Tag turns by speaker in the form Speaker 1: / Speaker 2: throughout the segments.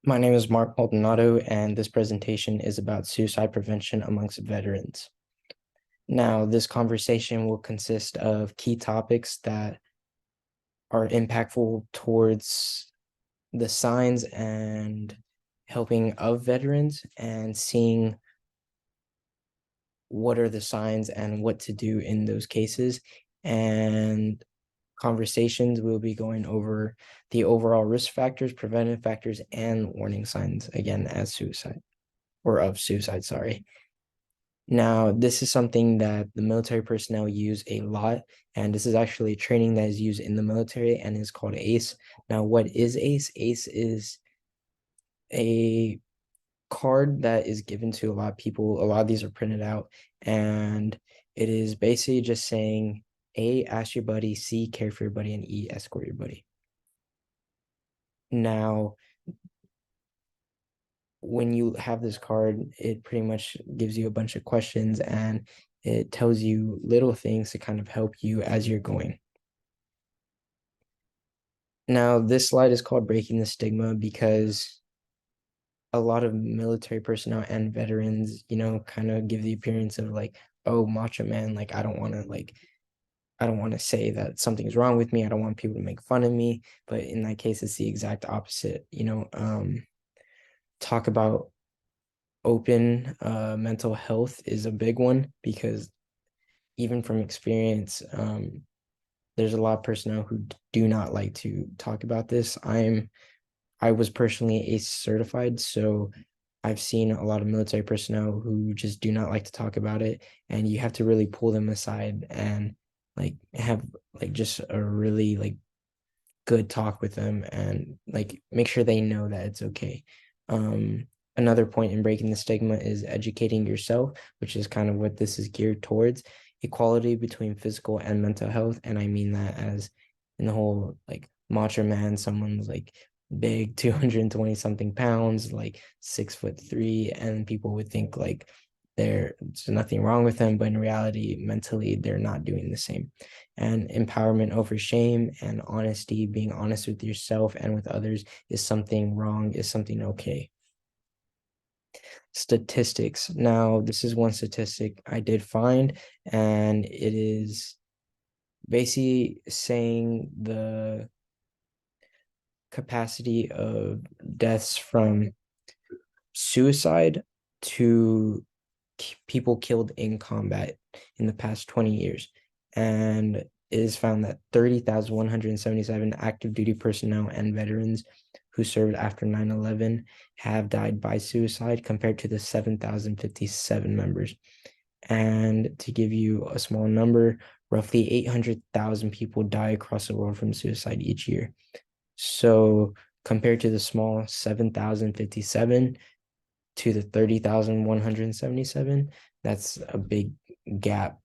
Speaker 1: My name is Mark Maldonado, and this presentation is about suicide prevention amongst veterans. Now, this conversation will consist of key topics that are impactful towards the signs and helping of veterans and seeing what are the signs and what to do in those cases. And conversations, we'll be going over the overall risk factors, preventive factors, and warning signs, again, as suicide or of suicide, sorry. Now, this is something that the military personnel use a lot, and this is actually training that is used in the military and is called ACE. Now, what is ACE? ACE is a card that is given to a lot of people. A lot of these are printed out, and it is basically just saying A, ask your buddy, C, care for your buddy, and E, escort your buddy. Now, when you have this card, it pretty much gives you a bunch of questions and it tells you little things to kind of help you as you're going. Now, this slide is called Breaking the Stigma because a lot of military personnel and veterans, kind of give the appearance of like, oh, macho man, like I don't want to say that something's wrong with me. I don't want people to make fun of me. But in that case, it's the exact opposite. Talk about open mental health is a big one because even from experience, there's a lot of personnel who do not like to talk about this. I was personally ACE certified, so I've seen a lot of military personnel who just do not like to talk about it, and you have to really pull them aside and like have like just a really like good talk with them and like make sure they know that it's okay. Another point in breaking the stigma is educating yourself, which is kind of what this is geared towards. Equality between physical and mental health. And I mean that as in the whole like macho man, someone's like big, 220 something pounds, like 6'3", and people would think like there's nothing wrong with them, but in reality, mentally, they're not doing the same. And empowerment over shame and honesty, being honest with yourself and with others, is something wrong, is something okay. Statistics. Now, this is one statistic I did find, and it is basically saying the capacity of deaths from suicide to people killed in combat in the past 20 years. And it is found that 30,177 active duty personnel and veterans who served after 9/11 have died by suicide compared to the 7,057 members. And to give you a small number, roughly 800,000 people die across the world from suicide each year. So compared to the small 7,057, to the 30,177, that's a big gap.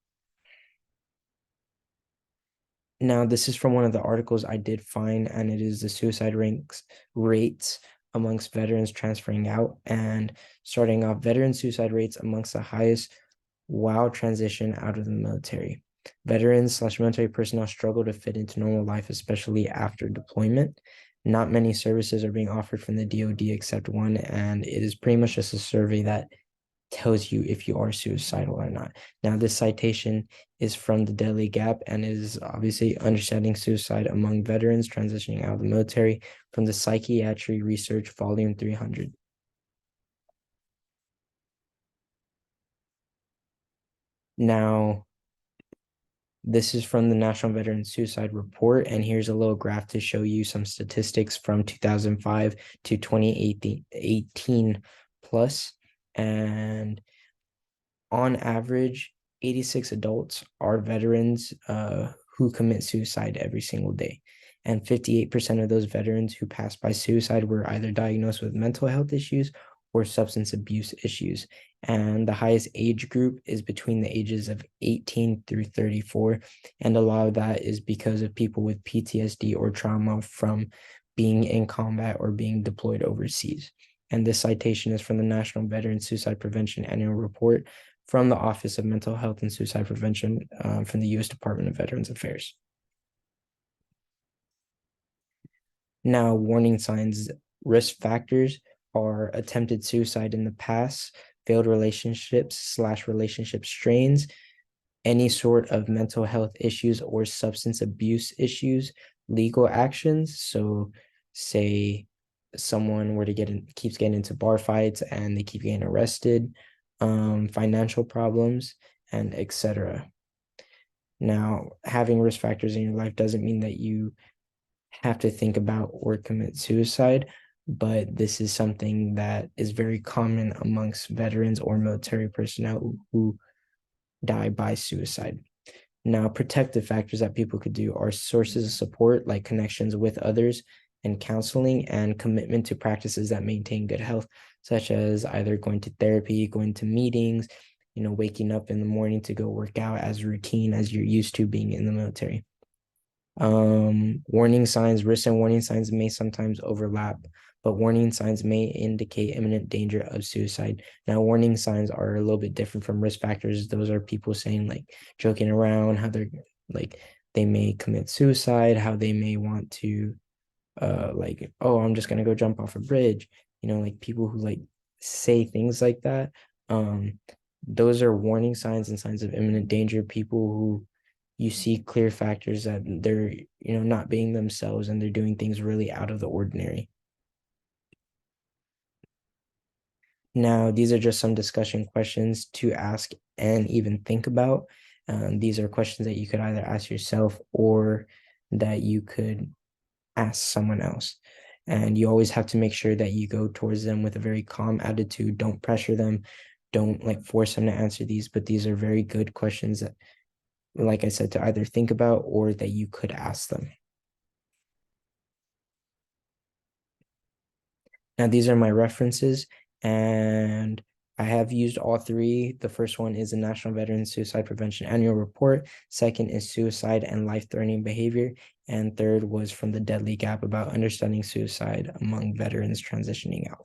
Speaker 1: Now, this is from one of the articles I did find, and it is the suicide rates amongst veterans transferring out. And starting off, veteran suicide rates amongst the highest while transition out of the military. Veterans/military personnel struggle to fit into normal life, especially after deployment. Not many services are being offered from the DoD except one, and it is pretty much just a survey that tells you if you are suicidal or not. Now, this citation is from the Deadly Gap and is obviously understanding suicide among veterans transitioning out of the military from the Psychiatry Research, Volume 300. Now, this is from the National Veteran Suicide Report, and here's a little graph to show you some statistics from 2005 to 2018 plus. And on average, 86 adults are veterans who commit suicide every single day. And 58% of those veterans who passed by suicide were either diagnosed with mental health issues or substance abuse issues. And the highest age group is between the ages of 18 through 34. And a lot of that is because of people with PTSD or trauma from being in combat or being deployed overseas. And this citation is from the National Veteran Suicide Prevention Annual Report from the Office of Mental Health and Suicide Prevention from the U.S. Department of Veterans Affairs. Now, warning signs. Risk factors are attempted suicide in the past, failed relationships/relationship strains, any sort of mental health issues or substance abuse issues, legal actions. So, say someone were to keeps getting into bar fights and they keep getting arrested, financial problems, and etc. Now, having risk factors in your life doesn't mean that you have to think about or commit suicide, but this is something that is very common amongst veterans or military personnel who die by suicide. Now, protective factors that people could do are sources of support, like connections with others and counseling, and commitment to practices that maintain good health, such as either going to therapy, going to meetings, waking up in the morning to go work out as routine as you're used to being in the military. Warning signs, risks and warning signs may sometimes overlap, but warning signs may indicate imminent danger of suicide. Now, warning signs are a little bit different from risk factors. Those are people saying, like, joking around, how they're like they may commit suicide, how they may want to like, oh, I'm just gonna go jump off a bridge. Like people who like say things like that. Um, those are warning signs and signs of imminent danger. People who you see clear factors that they're, not being themselves and they're doing things really out of the ordinary. Now, these are just some discussion questions to ask and even think about. These are questions that you could either ask yourself or that you could ask someone else. And you always have to make sure that you go towards them with a very calm attitude. Don't pressure them. Don't like force them to answer these, but these are very good questions that, like I said, to either think about or that you could ask them. Now, these are my references, and I have used all three. The first one is the National Veteran Suicide Prevention Annual Report. Second is Suicide and Life-Threatening Behavior. And third was from the Deadly Gap about understanding suicide among veterans transitioning out.